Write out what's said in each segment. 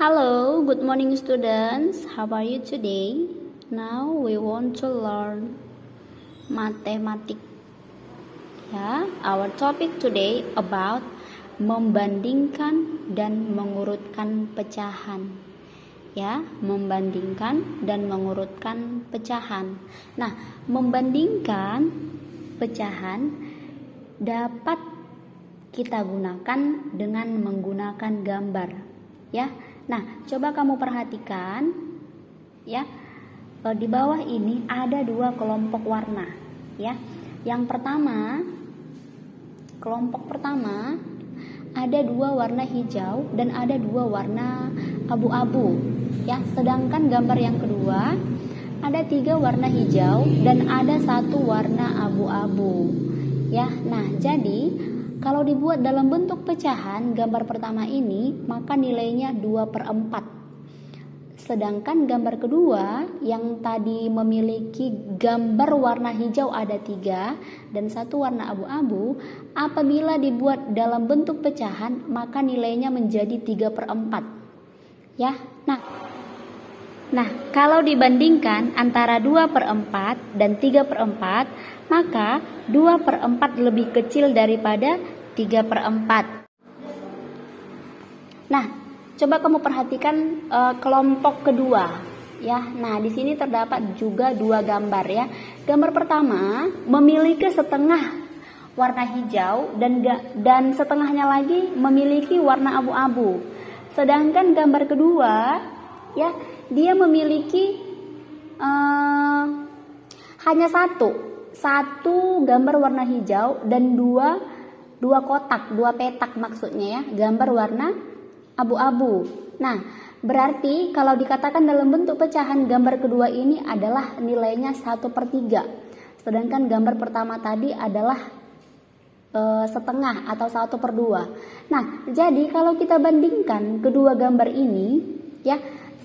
Hello, good morning students. How are you today? Now we want to learn mathematics. Our topic today about membandingkan dan mengurutkan pecahan. Membandingkan dan mengurutkan pecahan. Nah, membandingkan pecahan dapat kita gunakan dengan menggunakan gambar. Nah, coba kamu perhatikan di bawah ini ada dua kelompok warna. Yang pertama, kelompok pertama ada dua warna hijau dan ada dua warna abu-abu. Sedangkan gambar yang kedua ada tiga warna hijau dan ada satu warna abu-abu. Nah, jadi kalau dibuat dalam bentuk pecahan gambar pertama ini, maka nilainya 2/4. Sedangkan gambar kedua yang tadi memiliki gambar warna hijau ada 3 dan satu warna abu-abu, apabila dibuat dalam bentuk pecahan maka nilainya menjadi 3/4. Nah, kalau dibandingkan antara 2/4 dan 3/4, maka 2/4 lebih kecil daripada 3/4. Nah, coba kamu perhatikan kelompok kedua. Nah, di sini terdapat juga dua gambar. Gambar pertama memiliki setengah warna hijau dan setengahnya lagi memiliki warna abu-abu. Sedangkan gambar kedua dia memiliki hanya satu gambar warna hijau dan dua kotak, dua petak maksudnya gambar warna abu-abu. Nah, berarti kalau dikatakan dalam bentuk pecahan gambar kedua ini adalah nilainya 1/3. Sedangkan gambar pertama tadi adalah setengah atau 1/2. Nah, jadi kalau kita bandingkan kedua gambar ini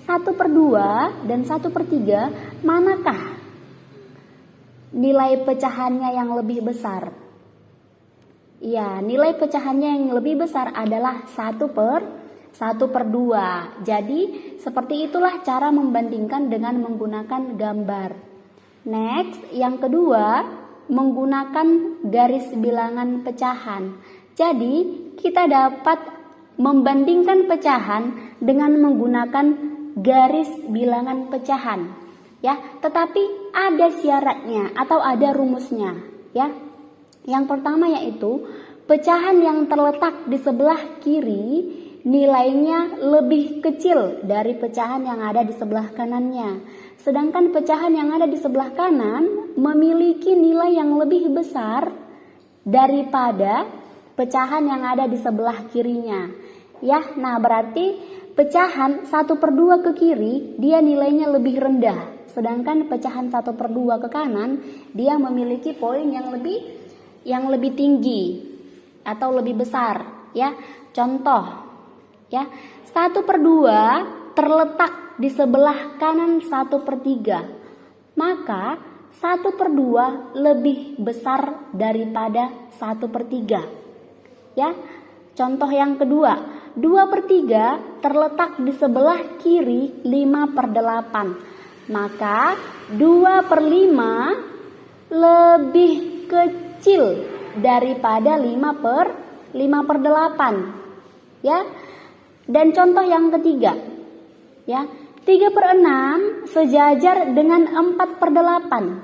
1/2 dan 1/3, manakah nilai pecahannya yang lebih besar? Nilai pecahannya yang lebih besar adalah 1/2. Jadi seperti itulah cara membandingkan dengan menggunakan gambar. Next, yang kedua, menggunakan garis bilangan pecahan. Jadi kita dapat membandingkan pecahan dengan menggunakan garis bilangan pecahan. Tetapi ada syaratnya atau ada rumusnya. Yang pertama yaitu pecahan yang terletak di sebelah kiri nilainya lebih kecil dari pecahan yang ada di sebelah kanannya. Sedangkan pecahan yang ada di sebelah kanan memiliki nilai yang lebih besar daripada pecahan yang ada di sebelah kirinya. Nah, berarti pecahan 1/2 ke kiri dia nilainya lebih rendah. Sedangkan pecahan 1/2 ke kanan dia memiliki poin yang lebih tinggi atau lebih besar. Contoh, 1/2 terletak di sebelah kanan 1/3, maka 1/2 lebih besar daripada 1/3. Contoh yang kedua, 2/3 terletak di sebelah kiri 5/8, maka 2/5 lebih kecil daripada 5/8. Dan contoh yang ketiga, 3/6 sejajar dengan 4/8.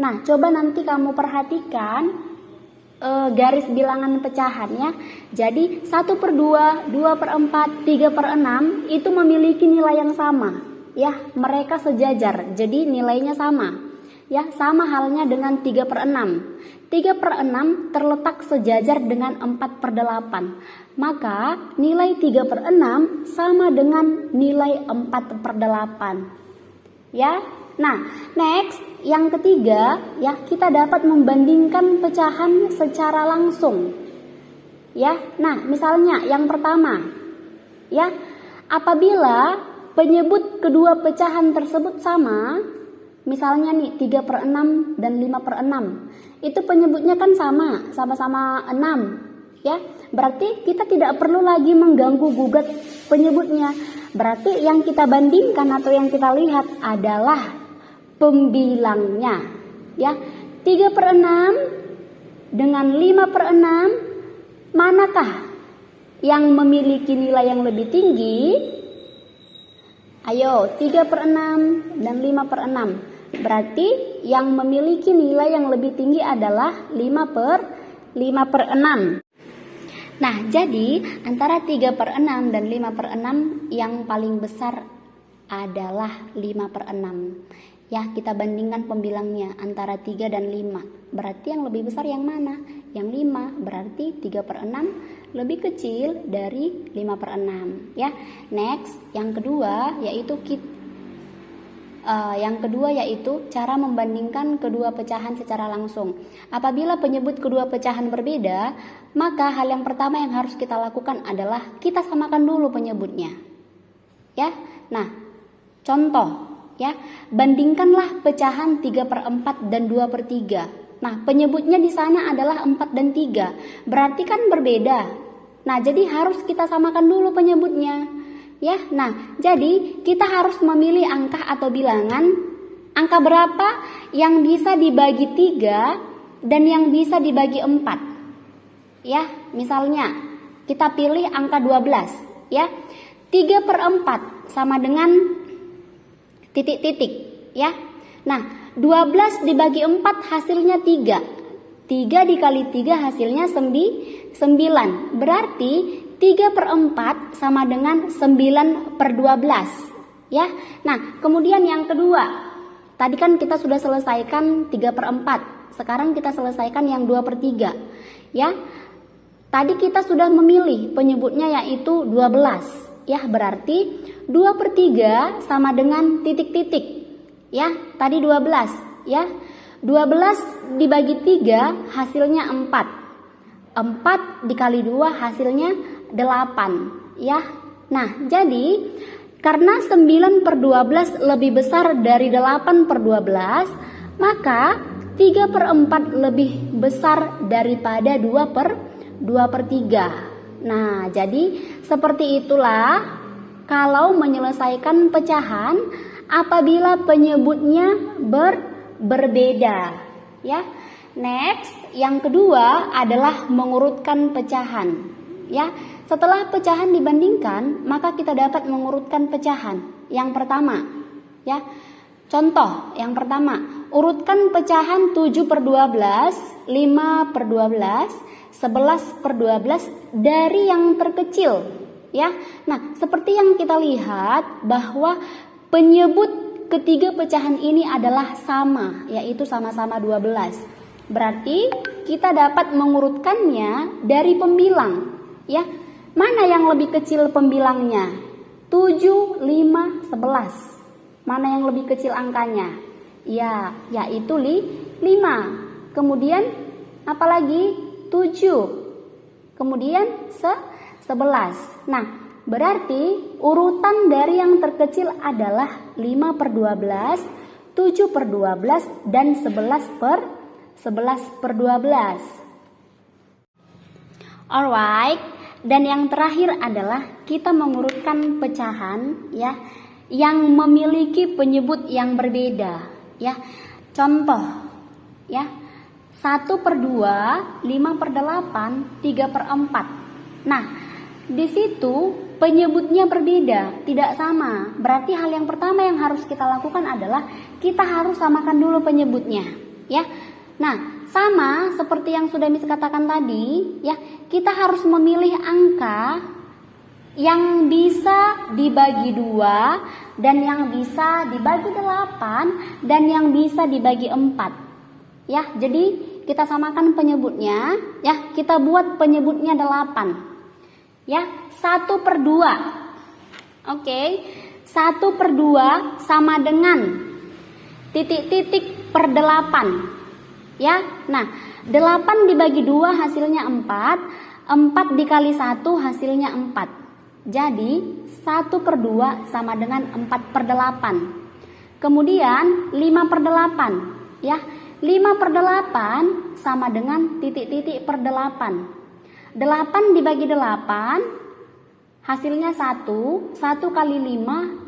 Nah, coba nanti kamu perhatikan garis bilangan pecahannya. Jadi 1/2, 2/4, 3/6 itu memiliki nilai yang sama. Mereka sejajar, jadi nilainya sama. Sama halnya dengan 3/6. 3/6 terletak sejajar dengan 4/8. Maka nilai 3/6 sama dengan nilai 4/8. Nah, next, yang ketiga, kita dapat membandingkan pecahan secara langsung. Nah, misalnya yang pertama, apabila penyebut kedua pecahan tersebut sama, misalnya nih 3/6 dan 5/6, itu penyebutnya kan sama-sama 6. Berarti kita tidak perlu lagi mengganggu gugat penyebutnya. Berarti yang kita bandingkan atau yang kita lihat adalah pembilangnya. Ya, 3/6 dengan 5/6, manakah yang memiliki nilai yang lebih tinggi? Ayo, 3/6 dan 5/6. Berarti yang memiliki nilai yang lebih tinggi adalah 5/6. Nah, jadi antara 3/6 dan 5/6 yang paling besar adalah 5/6. Ya, kita bandingkan pembilangnya antara 3 dan 5. Berarti yang lebih besar yang mana? Yang 5. Berarti 3/6 lebih kecil dari 5/6. Ya. Next, yang kedua yaitu cara membandingkan kedua pecahan secara langsung. Apabila penyebut kedua pecahan berbeda, maka hal yang pertama yang harus kita lakukan adalah kita samakan dulu penyebutnya. Ya. Nah, contoh ya, bandingkanlah pecahan 3/4 dan 2/3. Nah, penyebutnya di sana adalah 4 dan 3. Berarti kan berbeda. Nah, jadi harus kita samakan dulu penyebutnya. Ya, nah, jadi kita harus memilih angka atau bilangan, angka berapa yang bisa dibagi 3 dan yang bisa dibagi 4. Ya, misalnya kita pilih angka 12, ya. 3/4 sama dengan titik-titik, ya. Nah, 12 dibagi 4 hasilnya 3. 3 dikali 3 hasilnya 9. Berarti 3/4 sama dengan 9/12, ya. Nah, kemudian yang kedua, tadi kan kita sudah selesaikan 3/4. Sekarang kita selesaikan yang 2/3, ya. Tadi kita sudah memilih penyebutnya yaitu 12, ya. Berarti 2/3 sama dengan titik-titik, ya. Tadi 12, ya. 12 dibagi 3 hasilnya 4. 4 dikali 2 hasilnya 8, ya. Nah, jadi karena 9/12 lebih besar dari 8/12, maka 3/4 lebih besar daripada 2/3. Nah, jadi seperti itulah kalau menyelesaikan pecahan apabila penyebutnya berbeda, ya. Next, yang kedua adalah mengurutkan pecahan, ya. Setelah pecahan dibandingkan, maka kita dapat mengurutkan pecahan. Yang pertama, ya. Contoh yang pertama, urutkan pecahan 7/12, 5/12, 11/12 dari yang terkecil, ya. Nah, seperti yang kita lihat bahwa penyebut ketiga pecahan ini adalah sama, yaitu sama-sama 12. Berarti kita dapat mengurutkannya dari pembilang, ya. Mana yang lebih kecil pembilangnya? 7, 5, 11. Mana yang lebih kecil angkanya? Ya, yaitu 5. Kemudian apalagi? 7. Kemudian 11. Nah, berarti urutan dari yang terkecil adalah 5/12, 7/12, dan 11/12. Alright. Dan yang terakhir adalah kita mengurutkan pecahan, ya, yang memiliki penyebut yang berbeda, ya. Contoh, ya, 1/2, 5/8, 3/4. Nah, di situ penyebutnya berbeda, tidak sama. Berarti hal yang pertama yang harus kita lakukan adalah kita harus samakan dulu penyebutnya, ya. Nah, sama seperti yang sudah Miss katakan tadi, ya, kita harus memilih angka yang bisa dibagi 2 dan yang bisa dibagi 8 dan yang bisa dibagi 4. Ya, jadi kita samakan penyebutnya, ya, kita buat penyebutnya 8. Ya, 1/2. Oke, 1/2 sama dengan titik-titik per 8. Ya, nah, 8 dibagi 2 hasilnya 4, 4 dikali 1 hasilnya 4. Jadi 1/2 sama dengan 4/8. Kemudian 5/8, ya, 5/8 sama dengan titik-titik per 8. 8 dibagi 8 hasilnya 1, 1 kali 5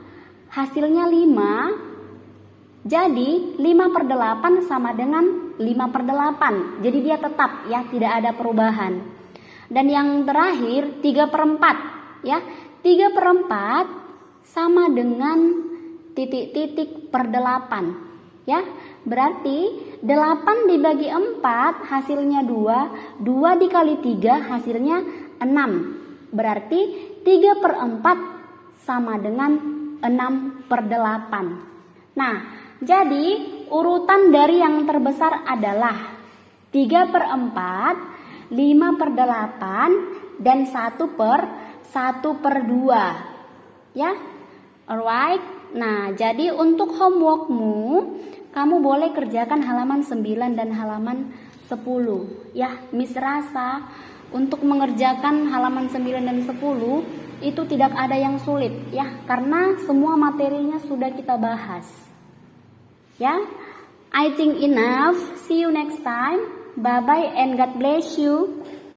hasilnya 5. Jadi 5/8 sama dengan 5/8. Jadi dia tetap ya, tidak ada perubahan. Dan yang terakhir 3/4 ya. 3/4 sama dengan titik-titik per 8 ya. Berarti 8 dibagi 4 hasilnya 2, 2 dikali 3 hasilnya 6. Berarti 3/4 sama dengan 6/8. Nah, jadi urutan dari yang terbesar adalah 3/4, 5/8, dan 1/2 ya. Alright. Nah, jadi untuk homeworkmu kamu boleh kerjakan halaman 9 dan halaman 10 ya. Miss rasa untuk mengerjakan halaman 9 dan 10 itu tidak ada yang sulit ya, karena semua materinya sudah kita bahas. Ya, I think enough. See you next time. Bye bye and God bless you.